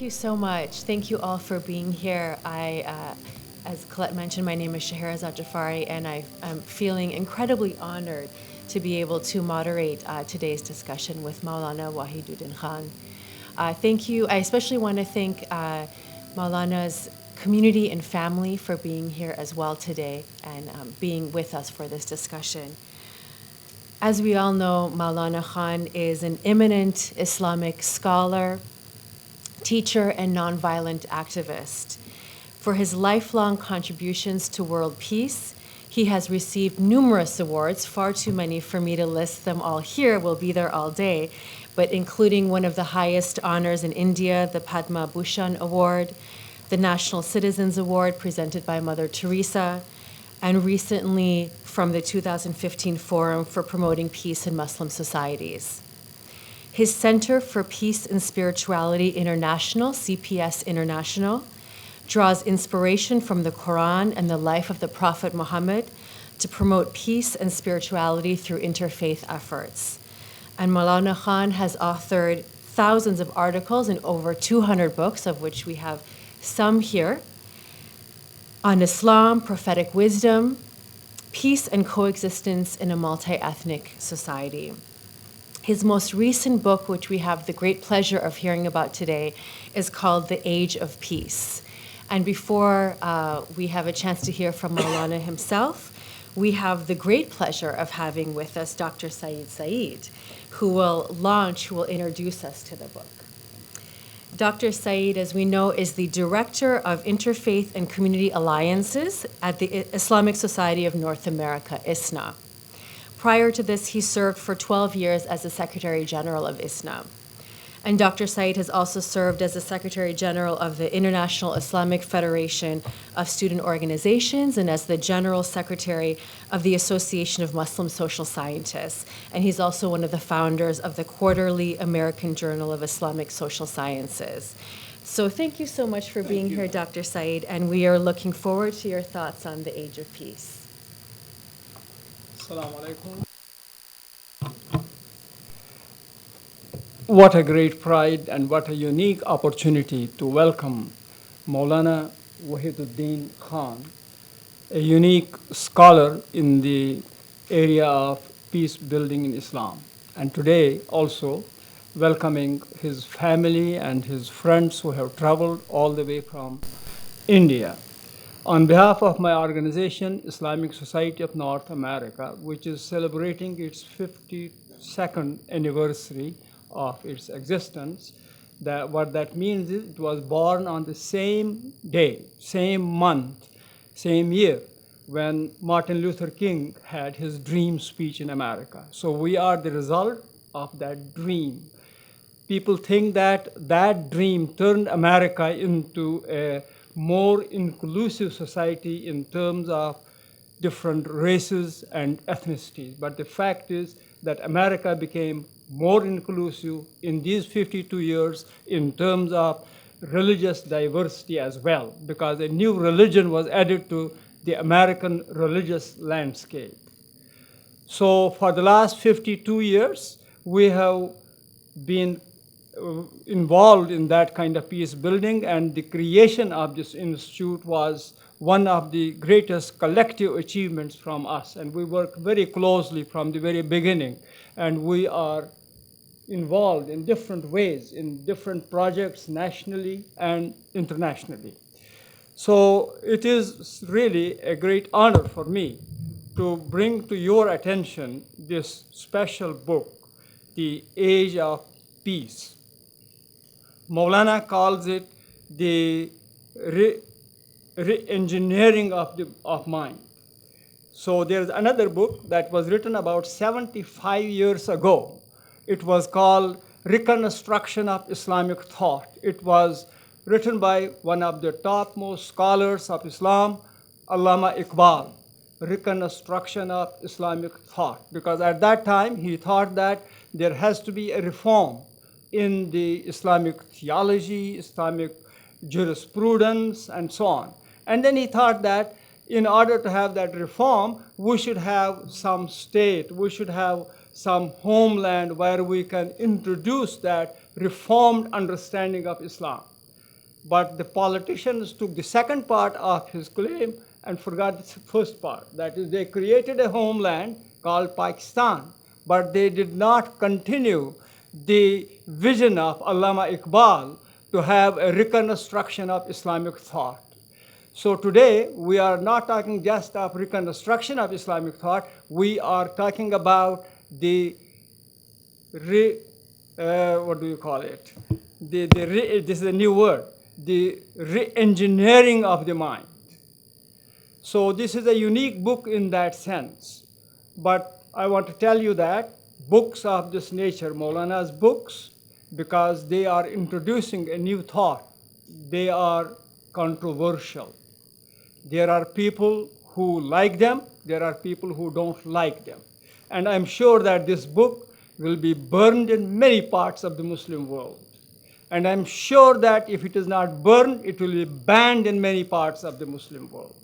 you so much. Thank you all for being here. As Colette mentioned, my name is Shahrazad Jafari, and I'm feeling incredibly honored to be able to moderate today's discussion with Maulana Wahiduddin Khan. Thank you. I especially want to thank Maulana's community and family for being here as well today and being with us for this discussion. As we all know, Maulana Khan is an eminent Islamic scholar, teacher, and nonviolent activist. For his lifelong contributions to world peace, he has received numerous awards, far too many for me to list them all here. We'll be there all day, but including one of the highest honors in India, the Padma Bhushan Award, the National Citizens Award presented by Mother Teresa, and recently from the 2015 Forum for Promoting Peace in Muslim Societies. His Center for Peace and Spirituality International, CPS International, draws inspiration from the Quran and the life of the Prophet Muhammad to promote peace and spirituality through interfaith efforts. And Maulana Khan has authored thousands of articles in over 200 books, of which we have some here, on Islam, prophetic wisdom, peace and coexistence in a multi-ethnic society. His most recent book, which we have the great pleasure of hearing about today, is called The Age of Peace. And before we have a chance to hear from Maulana himself, we have the great pleasure of having with us Dr. Said, who will introduce us to the book. Dr. Said, as we know, is the Director of Interfaith and Community Alliances at the Islamic Society of North America, ISNA. Prior to this, he served for 12 years as the Secretary General of ISNA. And Dr. Said has also served as the Secretary General of the International Islamic Federation of Student Organizations and as the General Secretary of the Association of Muslim Social Scientists. And he's also one of the founders of the Quarterly American Journal of Islamic Social Sciences. So thank you so much for being here, Dr. Said, and we are looking forward to your thoughts on the Age of Peace. Salam Alikum. What a great pride and what a unique opportunity to welcome Maulana Wahiduddin Khan, a unique scholar in the area of peace building in Islam. And today also welcoming his family and his friends who have traveled all the way from India. On behalf of my organization, Islamic Society of North America, which is celebrating its 52nd anniversary of its existence, what that means is it was born on the same day, same month, same year when Martin Luther King had his dream speech in America. So we are the result of that dream. People think that that dream turned America into a more inclusive society in terms of different races and ethnicities. But the fact is that America became more inclusive in these 52 years in terms of religious diversity as well, because a new religion was added to the American religious landscape. So for the last 52 years, we have been involved in that kind of peace building, and the creation of this institute was one of the greatest collective achievements from us. And we work very closely from the very beginning, and we are involved in different ways in different projects nationally and internationally. So it is really a great honor for me to bring to your attention this special book, The Age of Peace. Maulana calls it the reengineering of mind. So there's another book that was written about 75 years ago. It was called Reconstruction of Islamic Thought. It was written by one of the topmost scholars of Islam, Allama Iqbal, Reconstruction of Islamic Thought. Because at that time, he thought that there has to be a reform in the Islamic theology, Islamic jurisprudence, and so on. And then he thought that in order to have that reform, we should have some state, we should have some homeland where we can introduce that reformed understanding of Islam. But the politicians took the second part of his claim and forgot the first part. That is, they created a homeland called Pakistan, but they did not continue the vision of Allama Iqbal to have a reconstruction of Islamic thought. So today, we are not talking just of reconstruction of Islamic thought, we are talking about the what do you call it? This is a new word, the re-engineering of the mind. So this is a unique book in that sense. But I want to tell you that books of this nature, Maulana's books, because they are introducing a new thought, they are controversial. There are people who like them, there are people who don't like them. And I'm sure that this book will be burned in many parts of the Muslim world. And I'm sure that if it is not burned, it will be banned in many parts of the Muslim world.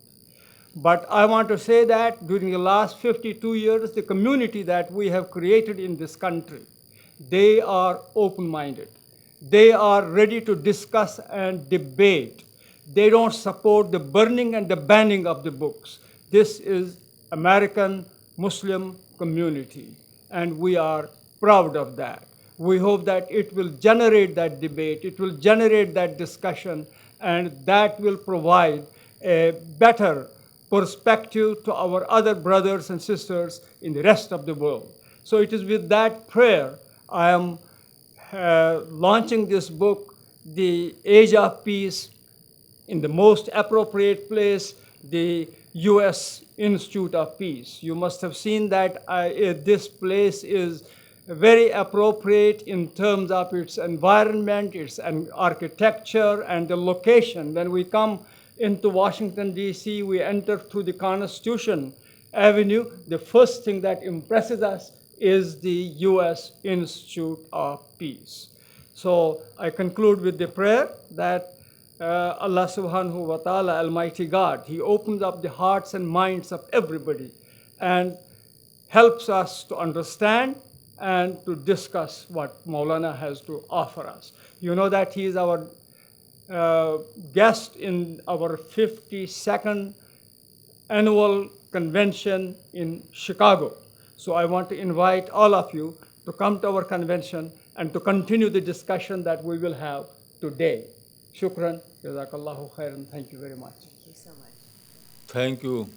But I want to say that during the last 52 years, the community that we have created in this country, they are open-minded. They are ready to discuss and debate. They don't support the burning and the banning of the books. This is American Muslim community, and we are proud of that. We hope that it will generate that debate, it will generate that discussion, and that will provide a better perspective to our other brothers and sisters in the rest of the world. So it is with that prayer I am launching this book, The Age of Peace, in the most appropriate place, the U.S. Institute of Peace. You must have seen that this place is very appropriate in terms of its environment, its architecture, and the location. When we come into Washington, D.C., we enter through the Constitution Avenue. The first thing that impresses us is the U.S. Institute of Peace. So I conclude with the prayer that Allah subhanahu wa ta'ala, Almighty God, He opens up the hearts and minds of everybody and helps us to understand and to discuss what Maulana has to offer us. You know that he is our guest in our 52nd annual convention in Chicago. So I want to invite all of you to come to our convention and to continue the discussion that we will have today. Shukran, jazakallahu khairan. Thank you very much. Thank you so much. Thank you.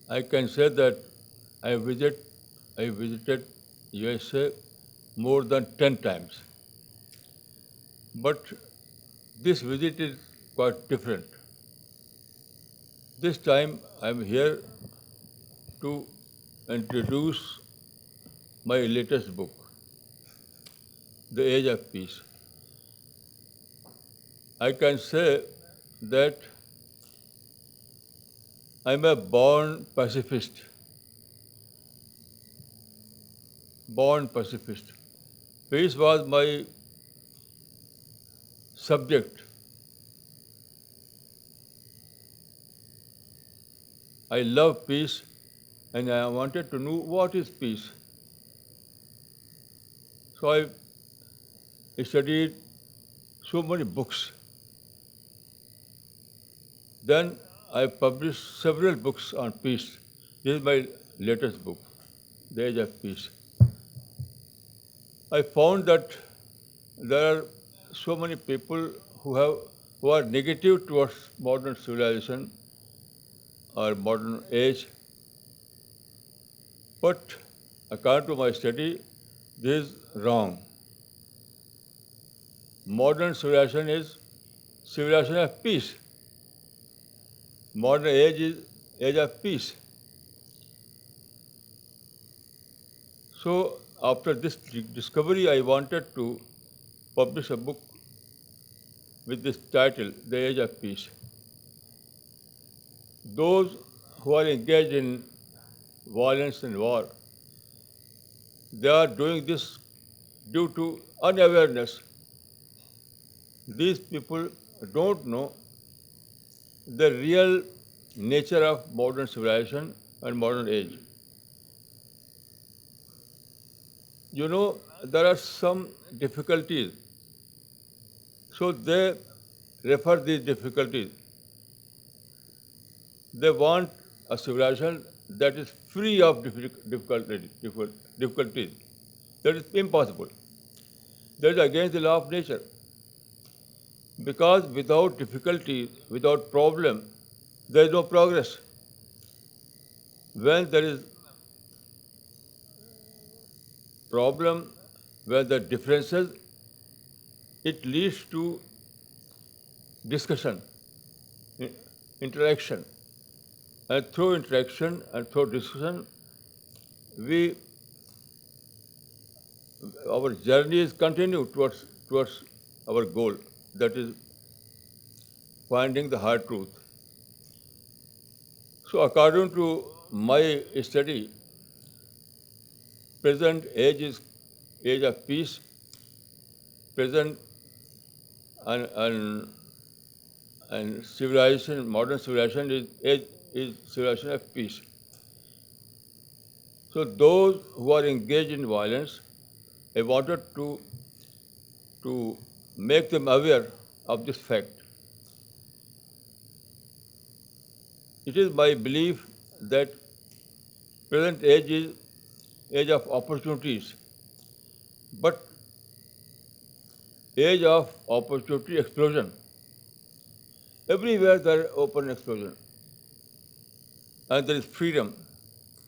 I can say that I visited USA more than 10 times. But this visit is quite different. This time I am here to introduce my latest book, The Age of Peace. I can say that I'm a born pacifist. Born pacifist. Peace was my subject. I love peace and I wanted to know what is peace. So I studied so many books. Then I published several books on peace. This is my latest book, The Age of Peace. I found that there are so many people who are negative towards modern civilization or modern age. But according to my study, this is wrong. Modern civilization is civilization of peace. Modern age is age of peace. So after this discovery, I wanted to publish a book with this title, The Age of Peace. Those who are engaged in violence and war, they are doing this due to unawareness. These people don't know the real nature of modern civilization and modern age. You know, there are some difficulties. So they refer these difficulties. They want a civilization that is free of difficulties. That is impossible. That is against the law of nature. Because without difficulties, without problem, there is no progress. When there is problem, when there are differences, it leads to discussion, interaction. And through interaction and through discussion, our journey is continued towards our goal, that is finding the hard truth. So according to my study, present age is age of peace. Present and civilization, modern civilization is civilization of peace. So those who are engaged in violence, I wanted to make them aware of this fact. It is my belief that present age is age of opportunities, but age of opportunity explosion. Everywhere there is open explosion, and there is freedom.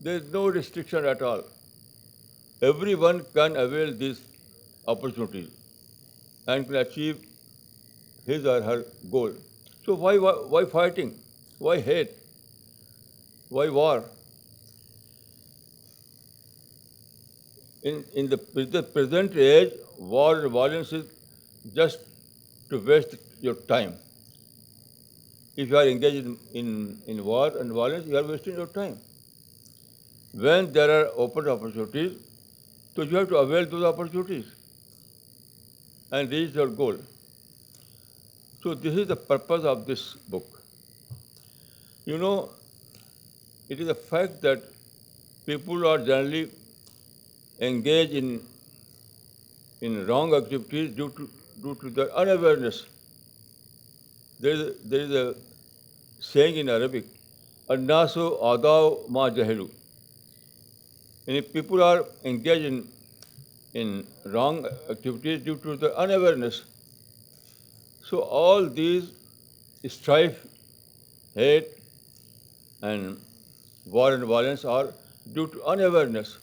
There is no restriction at all. Everyone can avail these opportunities and can achieve his or her goal. So why fighting? Why hate? Why war? In the present age, war and violence is just to waste your time. If you are engaged in war and violence, you are wasting your time. When there are open opportunities, so you have to avail those opportunities and reach your goal. So this is the purpose of this book. You know, it is a fact that people are generally engaged in wrong activities due to their unawareness. There is a saying in Arabic, "An-nasu adaw ma jahilu." And if people are engaged in wrong activities due to their unawareness, so all these strife, hate, and war and violence are due to unawareness.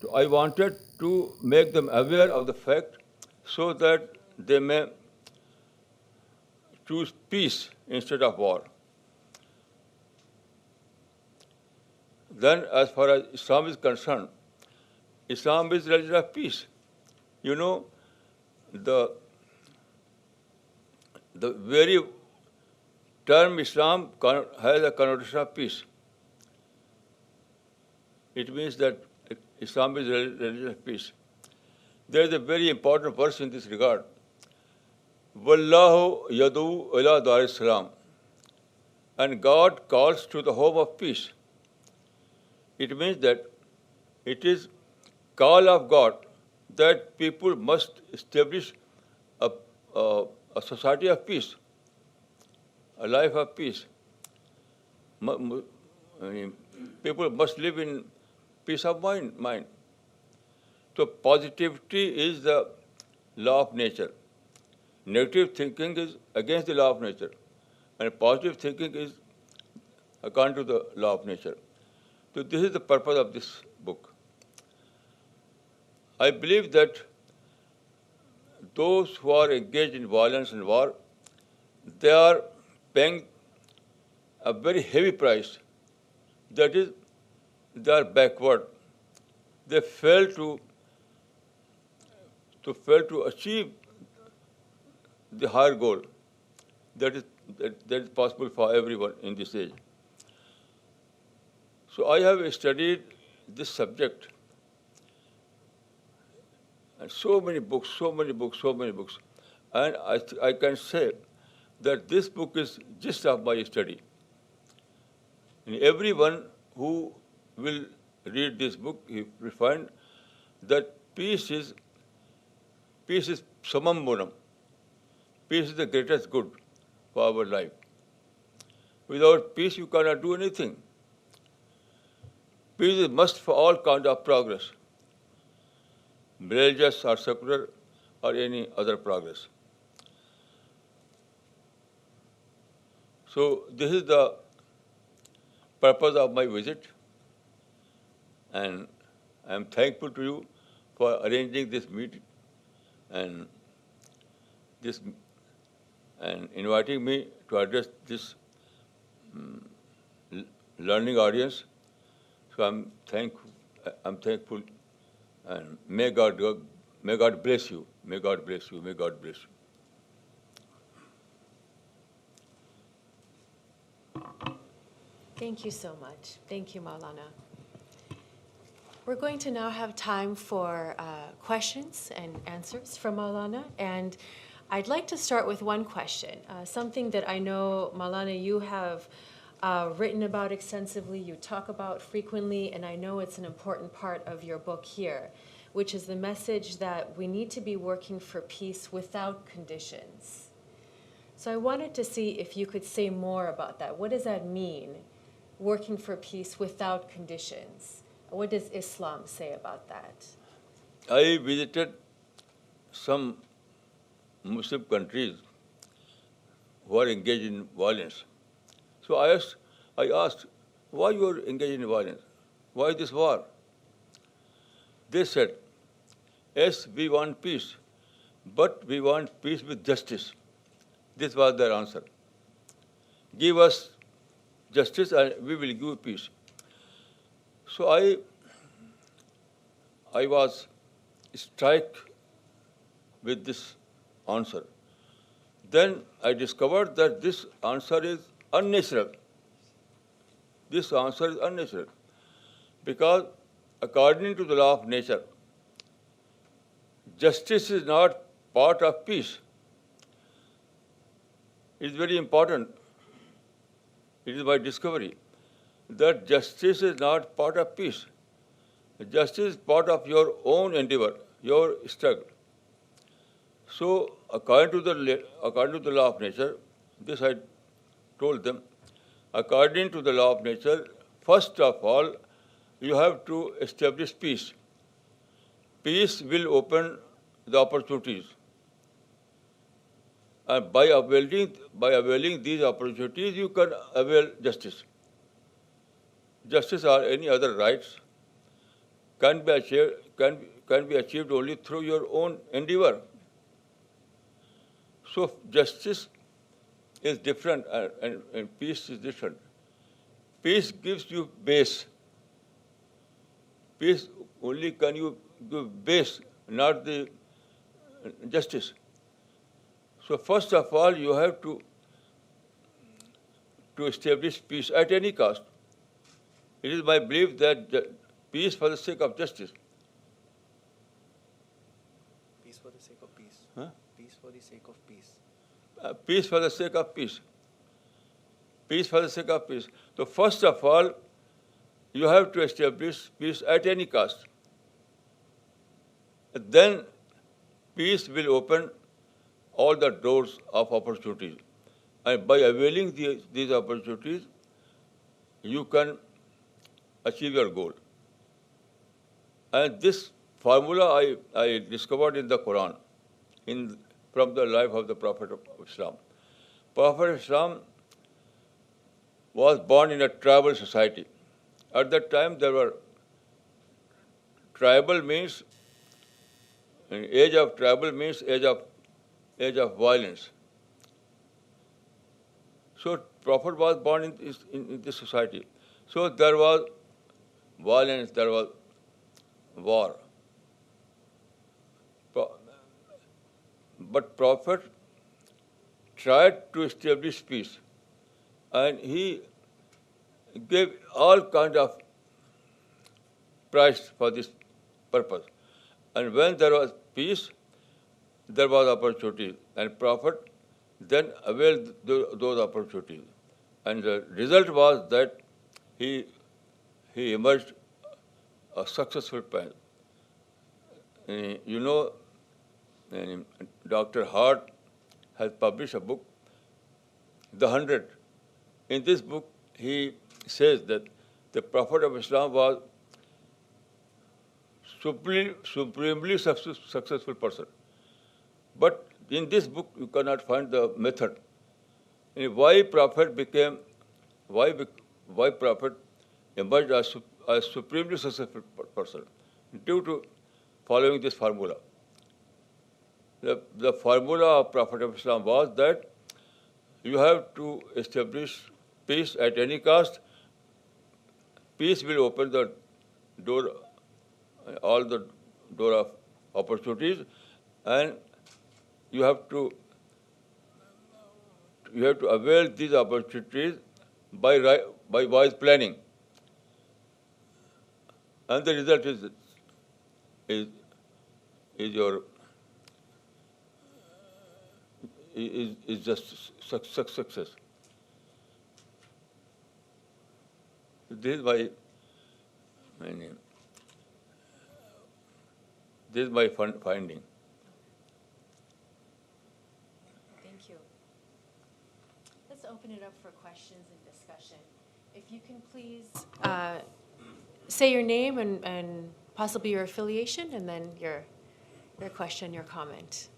So I wanted to make them aware of the fact so that they may choose peace instead of war. Then, as far as Islam is concerned, Islam is religion of peace. You know, the very term Islam has a connotation of peace. It means that Islam is religion of peace. There is a very important verse in this regard. Wallahu yadu ila dar salam. And God calls to the home of peace. It means that it is call of God that people must establish a society of peace, a life of peace. People must live in peace of mind. So positivity is the law of nature. Negative thinking is against the law of nature. And positive thinking is according to the law of nature. So this is the purpose of this book. I believe that those who are engaged in violence and war, they are paying a very heavy price. That is, they are backward. They fail to achieve the higher goal that is possible for everyone in this age. So I have studied this subject and so many books. And I can say that this book is gist of my study. And everyone who will read this book, he will find that peace is summum bonum. Peace is the greatest good for our life. Without peace, you cannot do anything. Peace is must for all kind of progress, religious or secular or any other progress. So this is the purpose of my visit, and I am thankful to you for arranging this meeting and this and inviting me to address this learning audience. So I'm thankful, and may God bless you. May God bless you. May God bless you. Thank you so much. Thank you, Maulana. We're going to now have time for questions and answers from Maulana. And I'd like to start with one question, something that I know, Maulana, you have written about extensively, you talk about frequently, and I know it's an important part of your book here, which is the message that we need to be working for peace without conditions. So I wanted to see if you could say more about that. What does that mean, working for peace without conditions? What does Islam say about that? I visited some Muslim countries who are engaged in violence. So I asked, why you are engaged in violence? Why this war? They said, yes, we want peace, but we want peace with justice. This was their answer. Give us justice and we will give you peace. So I was struck with this answer. Then I discovered that this answer is unnatural. This answer is unnatural because according to the law of nature, justice is not part of peace. It is very important. It is my discovery that justice is not part of peace. Justice is part of your own endeavor, your struggle. So, according to the law of nature, this I told them, according to the law of nature, first of all, you have to establish peace. Peace will open the opportunities. And by availing these opportunities, you can avail justice. Justice or any other rights can be achieved only through your own endeavor. So justice is different and peace is different. Peace gives you base. Peace only can you give base, not the justice. So first of all, you have to establish peace at any cost. It is my belief that peace for the sake of justice. Peace for the sake of peace. Huh? Peace for the sake of peace. Peace for the sake of peace. Peace for the sake of peace. So first of all, you have to establish peace at any cost. Then peace will open all the doors of opportunities. And by availing these opportunities, you can achieve your goal. And this formula I discovered in the Quran, from the life of the Prophet of Islam. Prophet of Islam was born in a tribal society. At that time, there were tribal means, age of tribal means age of violence. So Prophet was born in this society. So there was violence, there was war. But Prophet tried to establish peace, and he gave all kind of price for this purpose. And when there was peace, there was opportunity, and Prophet then availed those opportunities. And the result was that he emerged a successful you know, Dr. Hart has published a book, The 100. In this book, he says that the Prophet of Islam was supremely successful person. But in this book, you cannot find the method. And why Prophet became, why Prophet emerged as a supremely successful person? Due to following this formula. The formula of Prophet of Islam was that you have to establish peace at any cost. Peace will open the door, all the door of opportunities, and you have to avail these opportunities by wise planning. And the result is your is just success. This is my finding. Thank you. Let's open it up for questions and discussion. If you can please say your name and possibly your affiliation, and then your question, your comment.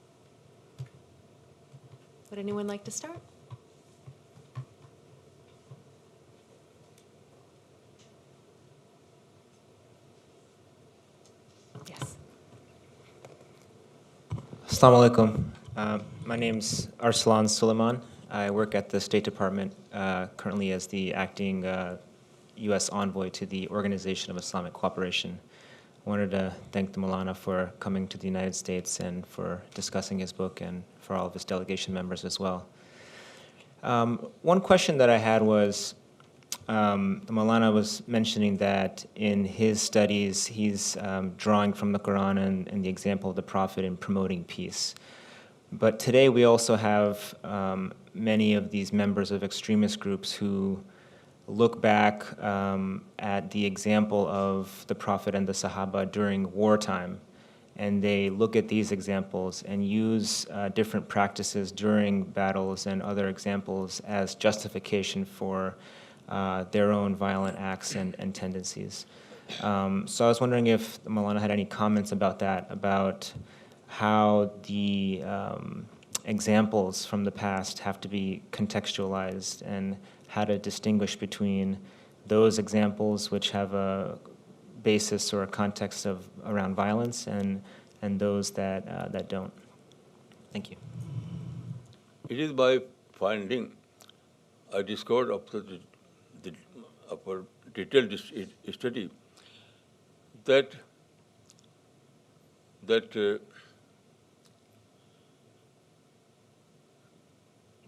Would anyone like to start? Yes. Aslam Alikum. My name's Arslan Suleiman. I work at the State Department currently as the acting U.S. envoy to the Organization of Islamic Cooperation. I wanted to thank the Maulana for coming to the United States and for discussing his book, and for all of his delegation members as well. One question that I had was, the Maulana was mentioning that in his studies he's drawing from the Quran and the example of the Prophet in promoting peace. But today we also have many of these members of extremist groups who look back at the example of the Prophet and the Sahaba during wartime, and they look at these examples and use different practices during battles and other examples as justification for their own violent acts and tendencies. So I was wondering if the Maulana had any comments about that, about how the examples from the past have to be contextualized, and how to distinguish between those examples which have a basis or a context of around violence and those that don't. Thank you. It is by finding I discovered after a detailed study that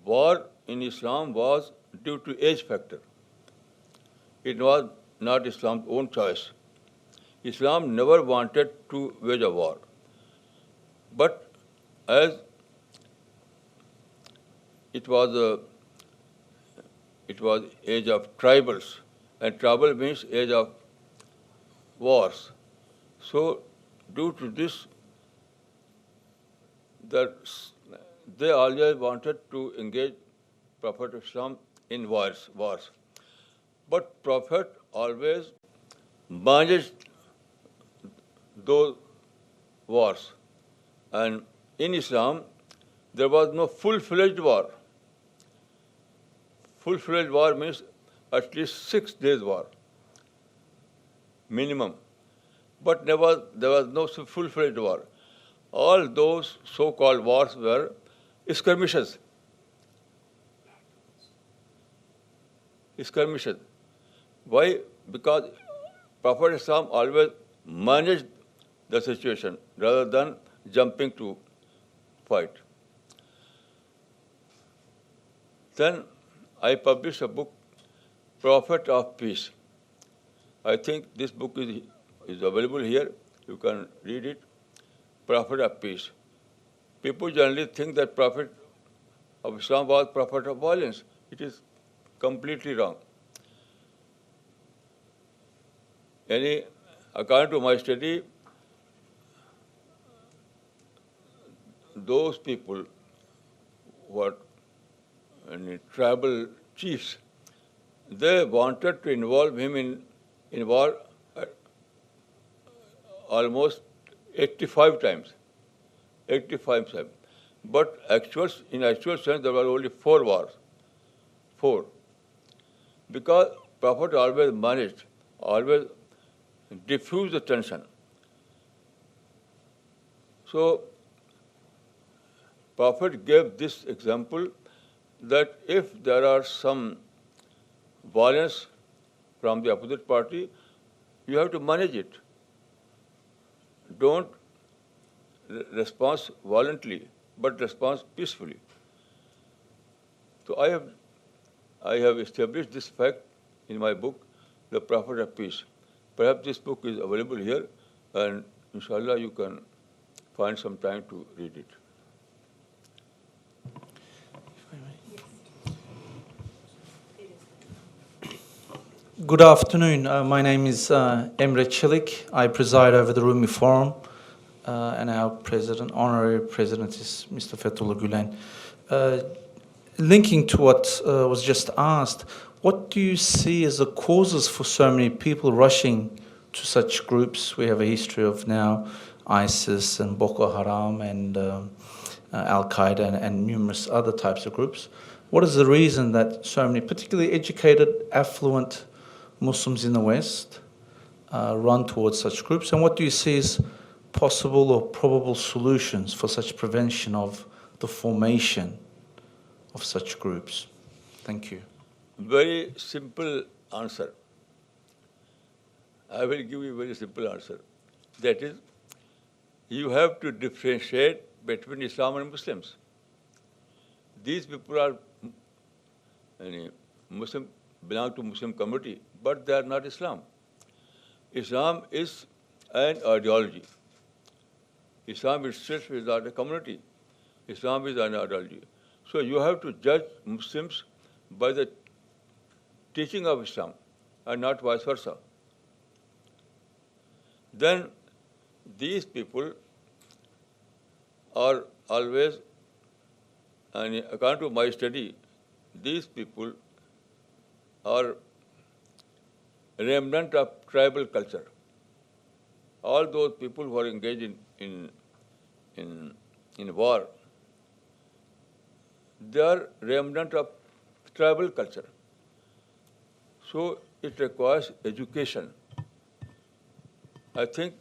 war in Islam was due to age factor. It was not Islam's own choice. Islam never wanted to wage a war. But as it was age of tribals, and tribal means age of wars. So due to this, that they always wanted to engage Prophet of Islam in wars. But Prophet always managed those wars. And in Islam, there was no full-fledged war. Full-fledged war means at least 6 days war, minimum. But there was no full-fledged war. All those so-called wars were skirmishes. Why? Because Prophet Islam always managed the situation rather than jumping to fight. Then I published a book, Prophet of Peace. I think this book is available here. You can read it. Prophet of Peace. People generally think that Prophet of Islam was Prophet of violence. It is completely wrong. According to my study, those people were tribal chiefs, they wanted to involve him in war almost 85 times. 85 times. But in actual sense, there were only 4 wars. 4. Because Prophet always managed, always diffused the tension. So, Prophet gave this example that if there are some violence from the opposite party, you have to manage it. Don't respond violently, but respond peacefully. So I have established this fact in my book, The Prophet of Peace. Perhaps this book is available here, and inshallah you can find some time to read it. Good afternoon. My name is Emre Cilic. I preside over the Rumi Forum, and our honorary president is Mr. Fethullah Gulen. Linking to what was just asked, what do you see as the causes for so many people rushing to such groups? We have a history of now ISIS and Boko Haram and Al-Qaeda and numerous other types of groups. What is the reason that so many, particularly educated, affluent Muslims in the West run towards such groups? And what do you see as possible or probable solutions for such prevention of the formation of such groups? Thank you. Very simple answer. I will give you a very simple answer. That is, you have to differentiate between Islam and Muslims. These people are Muslim, belong to Muslim community, but they are not Islam. Islam is an ideology. Islam itself is not a community. Islam is an ideology. So you have to judge Muslims by the teaching of Islam and not vice versa. Then these people are always, and according to my study, these people are remnant of tribal culture. All those people who are engaged in war, they are remnant of tribal culture. So it requires education. I think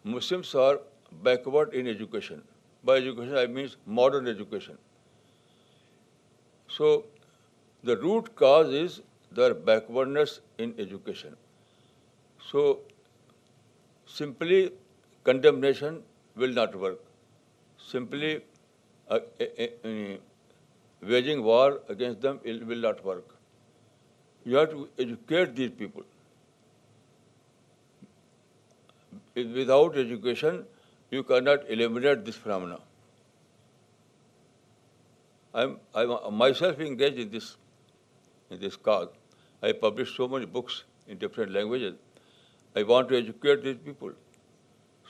Muslims are backward in education. By education, I mean modern education. So the root cause is their backwardness in education. So simply condemnation will not work. Simply waging war against them will not work. You have to educate these people. Without education, you cannot eliminate this phenomena. I'm myself engaged in this cause. I published so many books in different languages. I want to educate these people.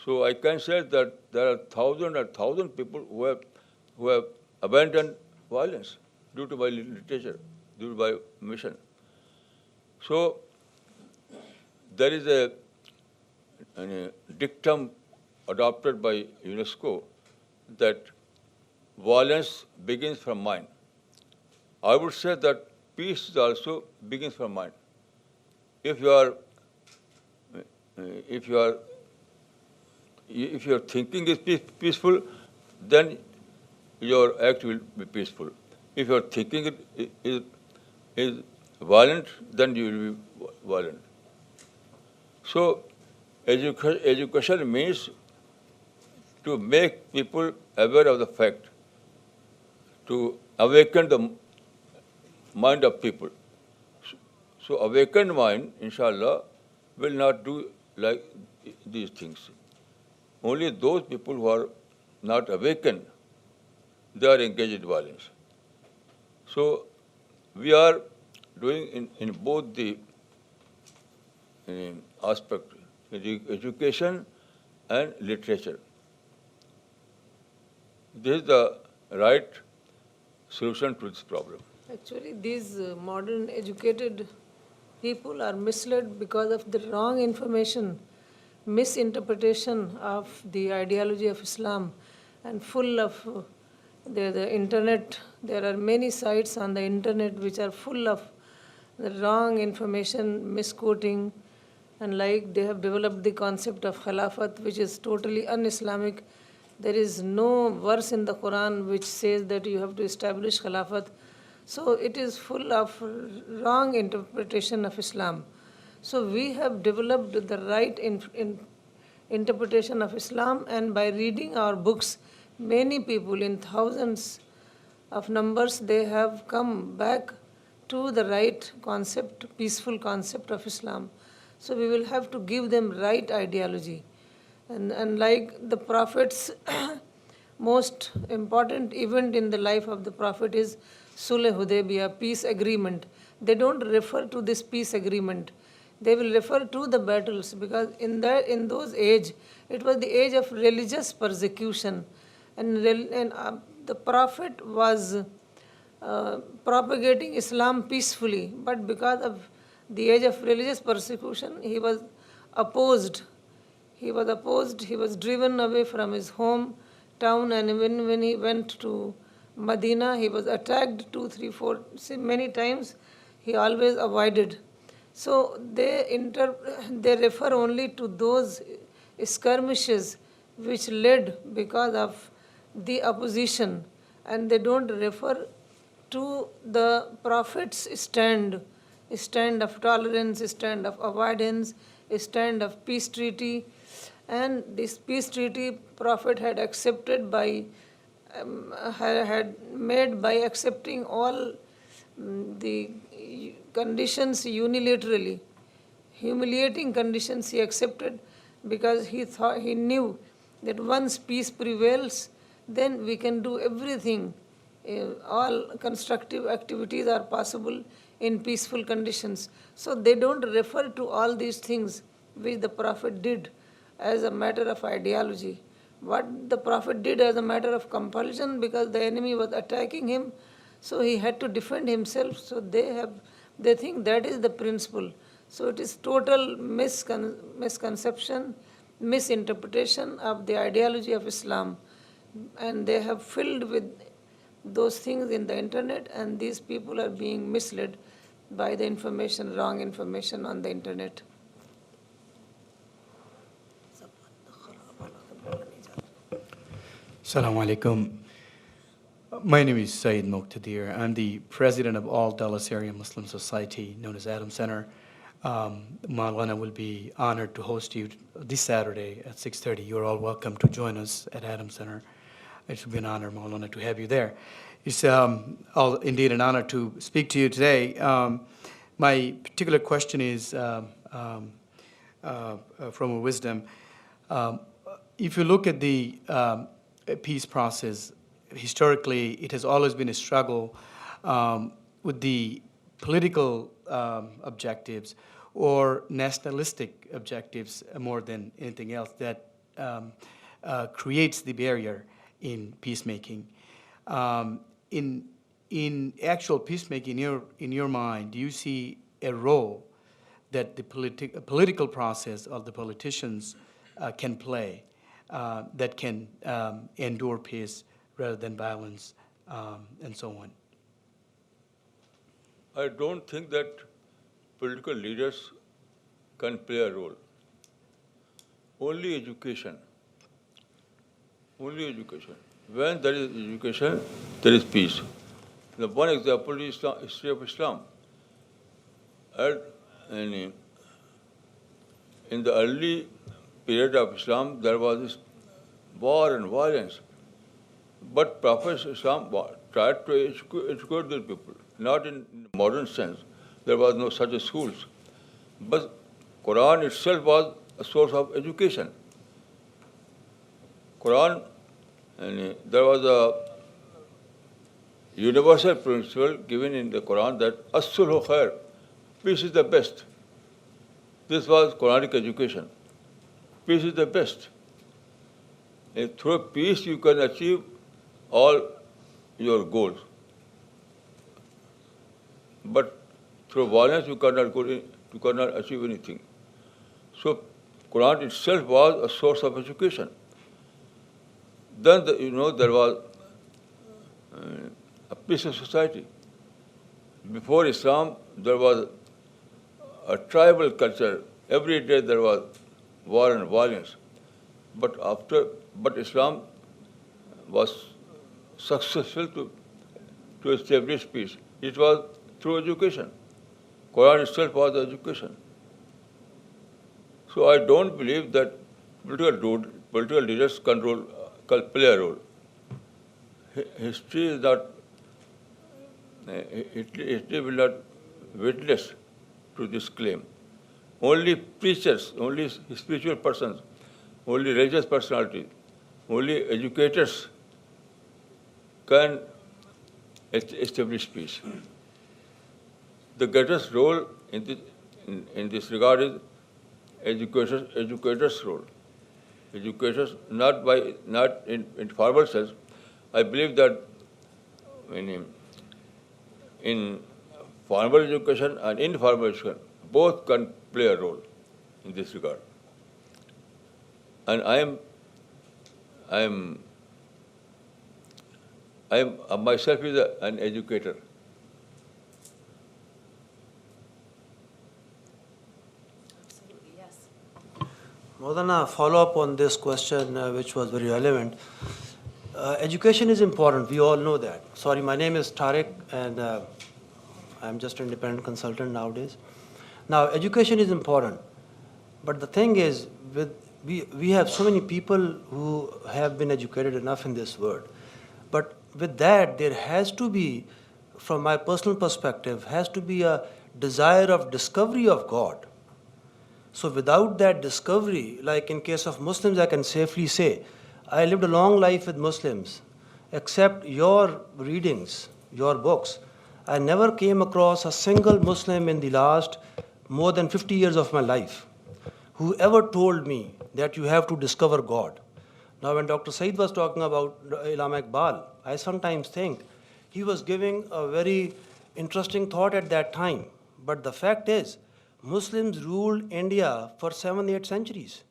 So I can say that there are thousand people who have abandoned violence due to my literature, due to my mission. So there is a dictum adopted by UNESCO that violence begins from mind. I would say that peace also begins from mind. If your thinking is peaceful, then your act will be peaceful. If your thinking is violent, then you will be violent. So education means to make people aware of the fact, to awaken the mind of people. So awakened mind, inshallah, will not do like these things. Only those people who are not awakened, they are engaged in violence. So we are doing in both the aspect, education and literature. this is the right solution to this problem. Actually, these modern educated people are misled because of the wrong information, misinterpretation of the ideology of Islam, and full of the internet. There are many sites on the internet which are full of the wrong information, misquoting, and like they have developed the concept of Khilafat, which is totally un-Islamic. There is no verse in the Quran which says that you have to establish Khilafat. So it is full of wrong interpretation of Islam. So we have developed the right interpretation of Islam, and by reading our books, many people in thousands of numbers, they have come back to the right concept, peaceful concept of Islam. So we will have to give them right ideology. And like the Prophet's most important event in the life of the Prophet is Sulh Hudaybiyah, peace agreement. They don't refer to this peace agreement. They will refer to the battles, because in those age, it was the age of religious persecution. And the Prophet was propagating Islam peacefully, but because of the age of religious persecution, he was opposed. He was driven away from his hometown, and when he went to Medina, he was attacked 2, 3, 4, many times. He always avoided. So they refer only to those skirmishes which led because of the opposition, and they don't refer to the Prophet's stand of tolerance, stand of avoidance, stand of peace treaty. And this peace treaty Prophet had accepted had made by accepting all the conditions unilaterally. Humiliating conditions he accepted, because he knew that once peace prevails, then we can do everything. All constructive activities are possible in peaceful conditions. So they don't refer to all these things which the Prophet did as a matter of ideology. What the Prophet did as a matter of compulsion, because the enemy was attacking him, so he had to defend himself. So they think that is the principle. So it is total misconception, misinterpretation of the ideology of Islam. And they have filled with those things in the internet, and these people are being misled by the information, wrong information on the internet. Salam Alikum. My name is Saeed Muqtadir. I'm the president of All Dallas Area Muslim Society, known as Adam Center. Maulana will be honored to host you this Saturday at 6:30. You're all welcome to join us at Adam Center. It will be an honor, Maulana, to have you there. It's indeed an honor to speak to you today. My particular question is from a wisdom. If you look at the peace process, historically, it has always been a struggle with the political objectives or nationalistic objectives more than anything else that creates the barrier in peacemaking. In actual peacemaking, in your mind, do you see a role that the political process of the politicians can play that can endure peace rather than violence and so on? I don't think that political leaders can play a role. Only education. Only education. When there is education, there is peace. The one example is the history of Islam. In the early period of Islam, there was this war and violence. But Prophet Islam tried to educate the people, not in modern sense. There was no such schools. But Quran itself was a source of education. Quran, there was a universal principle given in the Quran that as-sulhu khair, peace is the best. This was Quranic education. Peace is the best. And through peace you can achieve all your goals. But through violence you cannot achieve anything. So Quran itself was a source of education. Then there was a peaceful society. Before Islam, there was a tribal culture. Every day there was war and violence. But Islam was successful to establish peace. It was through education. Quran itself was education. So I don't believe that political leaders play a role. History is not. History will not witness to this claim. Only preachers, only spiritual persons, only religious personalities, only educators can establish peace. The greatest role in this regard is educators' role. Educators, not in formal sense. I believe that in formal education and informal education, both can play a role in this regard. And I am myself is an educator. Absolutely, yes. Maulana, follow up on this question, which was very relevant. Education is important. We all know that. Sorry, my name is Tariq, and I'm just an independent consultant nowadays. Now, education is important, but the thing is, we have so many people who have been educated enough in this world. But with that, there has to be, from my personal perspective, has to be a desire of discovery of God. So without that discovery, like in case of Muslims, I can safely say, I lived a long life with Muslims. Except your readings, your books, I never came across a single Muslim in the last more than 50 years of my life who ever told me that you have to discover God. Now, when Dr. Said was talking about Allama Iqbal, I sometimes think he was giving a very interesting thought at that time. But the fact is, Muslims ruled India for 7-8 centuries.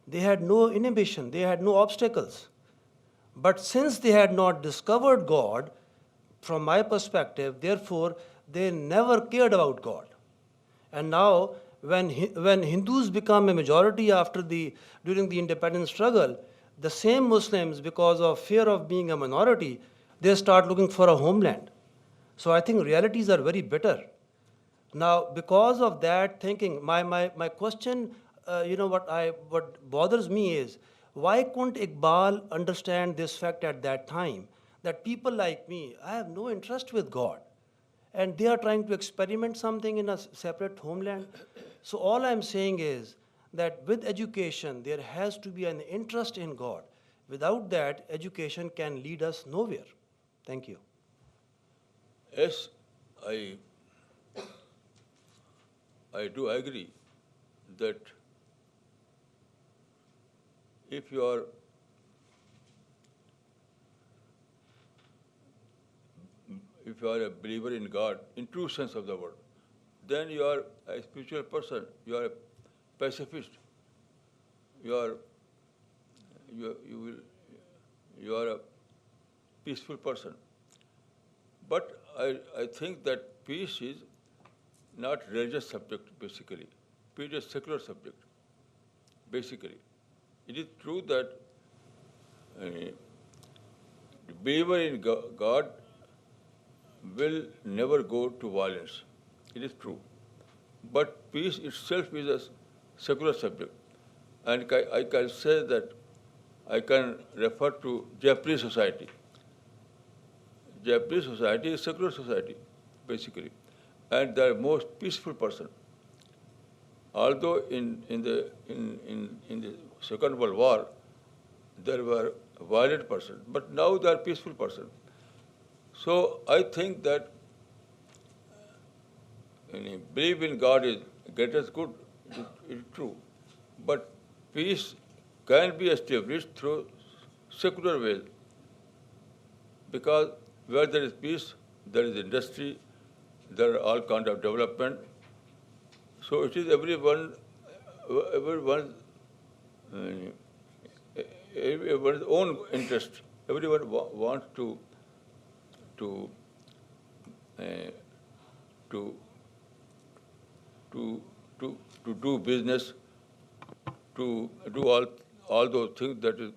They had no inhibition, they had no obstacles. But since they had not discovered God, from my perspective, therefore, they never cared about God. And now, when Hindus become a majority during the independence struggle, the same Muslims, because of fear of being a minority, they start looking for a homeland. So I think realities are very bitter. Now, because of that thinking, my question, what bothers me is, why couldn't Iqbal understand this fact at that time, that people like me, I have no interest with God, and they are trying to experiment something in a separate homeland? So all I'm saying is that with education, there has to be an interest in God. Without that, education can lead us nowhere. Thank you. Yes, I do agree that if you are a believer in God, in true sense of the word, then you are a spiritual person, you are a pacifist, you are a peaceful person. But I think that peace is not religious subject basically. Peace is secular subject basically. It is true that the believer in God will never go to violence. It is true. But peace itself is a secular subject. And I can say that I can refer to Japanese society. Japanese society is a secular society, basically. And they are most peaceful person. Although in the Second World War, there were violent persons, but now they are peaceful persons. So I think that belief in God is greatest good, it is true. But peace can be established through secular ways. because where there is peace, there is industry, there are all kinds of development. So it is everyone's own interest. Everyone wants to uh, to do business, to do all those things that is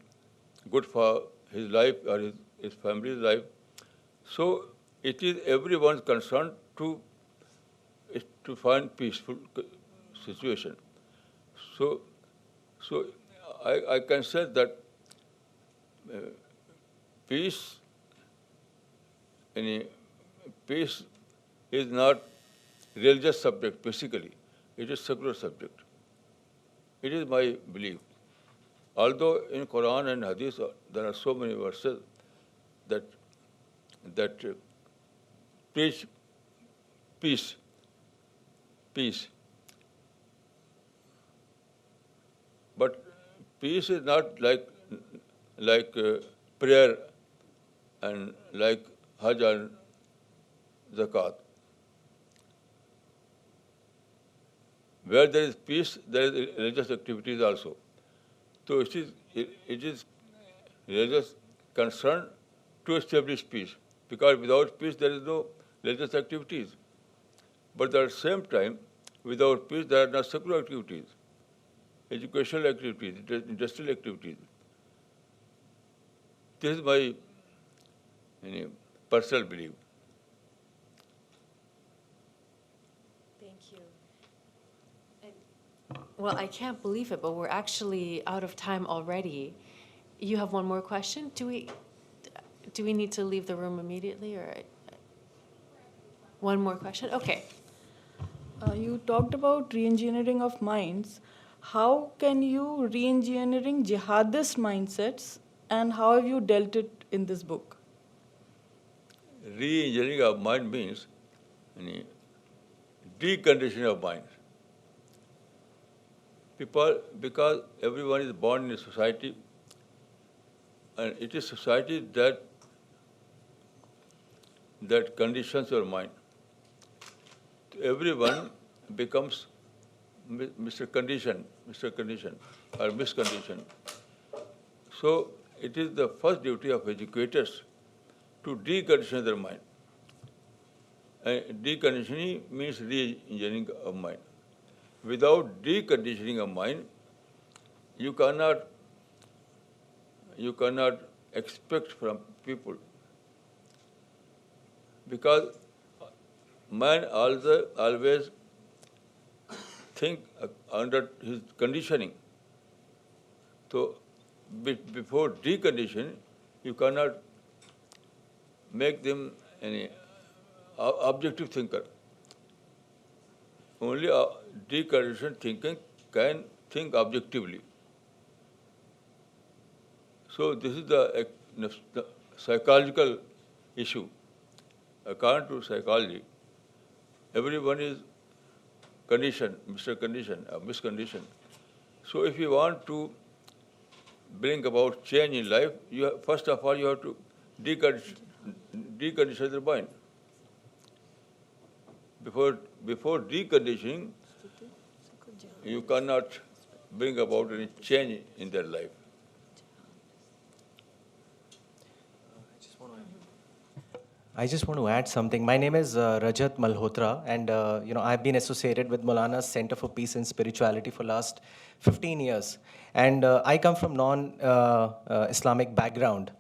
good for his life or his family's life. So it is everyone's concern to find peaceful situation. So I can say that peace is not religious subject basically. It is secular subject. It is my belief. Although in Quran and Hadith there are so many verses that preach peace. But peace is not like prayer and like Hajj and Zakat. Where there is peace, there is religious activities also. So it is religious concern to establish peace, because without peace there is no religious activities. But at the same time, without peace there are no secular activities, educational activities, industrial activities. This is my personal belief. Thank you. Well, I can't believe it, but we're actually out of time already. You have one more question? Do we need to leave the room immediately, or one more question? Okay. You talked about reengineering of minds. How can you re-engineering jihadist mindsets, and how have you dealt it in this book? Re-engineering of mind means deconditioning of mind. Because everyone is born in a society, and it is society that conditions your mind. Everyone becomes Mr. Condition or misconditioned. So it is the first duty of educators to decondition their mind. And deconditioning means re-engineering of mind. Without deconditioning of mind, you cannot expect from people, because man always think under his conditioning. So before deconditioning, you cannot make them any objective thinker. Only a deconditioned thinking can think objectively. So this is the psychological issue. According to psychology, everyone is conditioned, Mr. Condition, misconditioned. So if you want to bring about change in life, first of all you have to decondition the mind. Before deconditioning, you cannot bring about any change in their life. I just want to add something. My name is Rajat Malhotra, and I've been associated with Maulana's Center for Peace and Spirituality for last 15 years. And I come from non-Islamic background.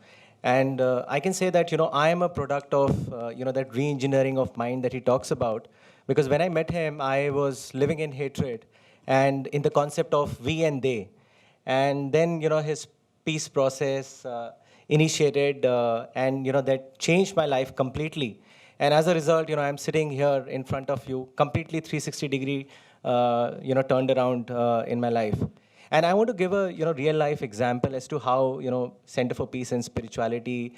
And I can say that, I am a product of, that re-engineering of mind that he talks about. Because when I met him, I was living in hatred and in the concept of we and they. And then, his peace process initiated, and, that changed my life completely. And as a result, I'm sitting here in front of you, completely 360-degree, turned around in my life. And I want to give a real life example as to how Center for Peace and Spirituality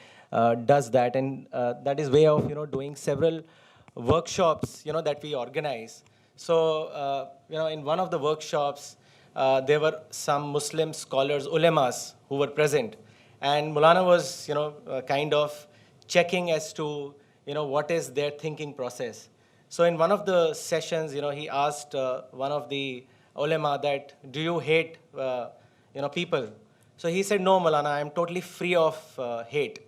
does that, and that is way of doing several workshops that we organize. So in one of the workshops there were some Muslim scholars, ulemas, who were present, and Maulana was kind of checking as to, what is their thinking process. So in one of the sessions, he asked one of the ulema that, do you hate, people? So he said, no, Maulana, I'm totally free of hate.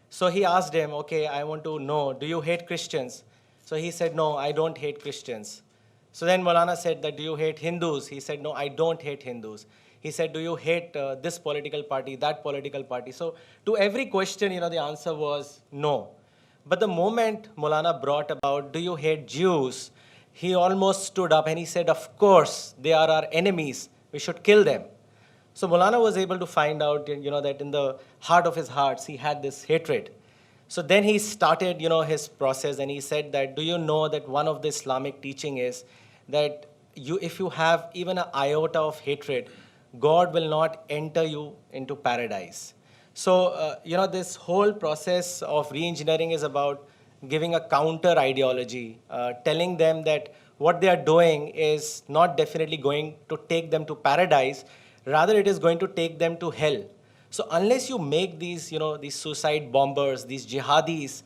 So he asked him, okay, I want to know, do you hate Christians? So he said, no, I don't hate Christians. So then Maulana said that, do you hate Hindus? He said, no, I don't hate Hindus. He said, do you hate this political party, that political party? So to every question, the answer was no. But the moment Maulana brought about, do you hate Jews? He almost stood up and he said, of course, they are our enemies. We should kill them. So Maulana was able to find out, that in the heart of his hearts, he had this hatred. So then he started, his process, and he said that, do you know that one of the Islamic teaching is that if you have even an iota of hatred, God will not enter you into paradise. So, this whole process of re-engineering is about giving a counter ideology, telling them that what they are doing is not definitely going to take them to paradise, rather it is going to take them to hell. So unless you make these, these suicide bombers, these jihadis,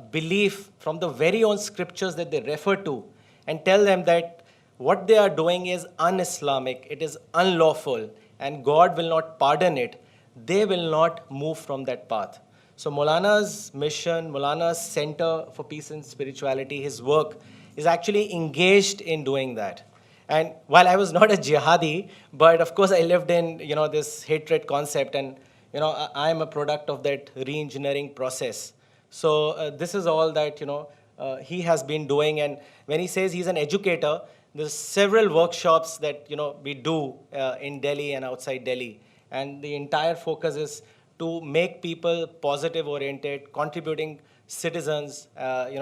believe from the very own scriptures that they refer to, and tell them that what they are doing is un-Islamic, it is unlawful, and God will not pardon it, they will not move from that path. So Maulana's mission, Maulana's Center for Peace and Spirituality, his work is actually engaged in doing that. And while I was not a jihadi, but of course I lived in, this hatred concept, and, I am a product of that re-engineering process. So this is all that, he has been doing. And when he says he's an educator, there's several workshops that, we do in Delhi and outside Delhi. And the entire focus is to make people positive oriented, contributing citizens,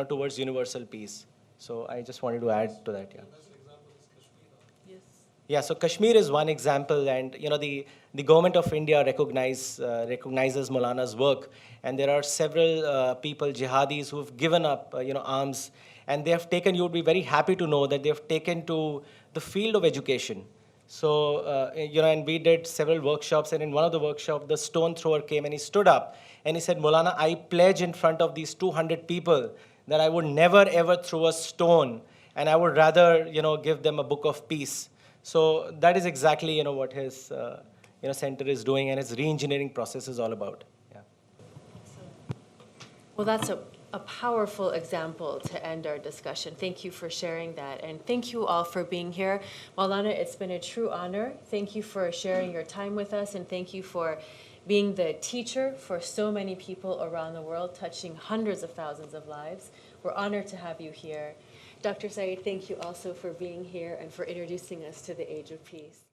towards universal peace. So I just wanted to add to that, yeah. Yeah, so Kashmir is one example, and the government of India recognizes Maulana's work, and there are several people, jihadis, who have given up, arms, and they have taken. You would be very happy to know that they have taken to the field of education. So and we did several workshops, and in one of the workshops, the stone thrower came and he stood up and he said, Maulana, I pledge in front of these 200 people that I would never ever throw a stone, and I would rather, give them a book of peace. So that is exactly, what his, center is doing, and his re-engineering process is all about. Yeah. Well, that's a powerful example to end our discussion. Thank you for sharing that, and thank you all for being here. Maulana, it's been a true honor. Thank you for sharing your time with us, and thank you for being the teacher for so many people around the world, touching hundreds of thousands of lives. We're honored to have you here. Dr. Saeed, thank you also for being here and for introducing us to the Age of Peace.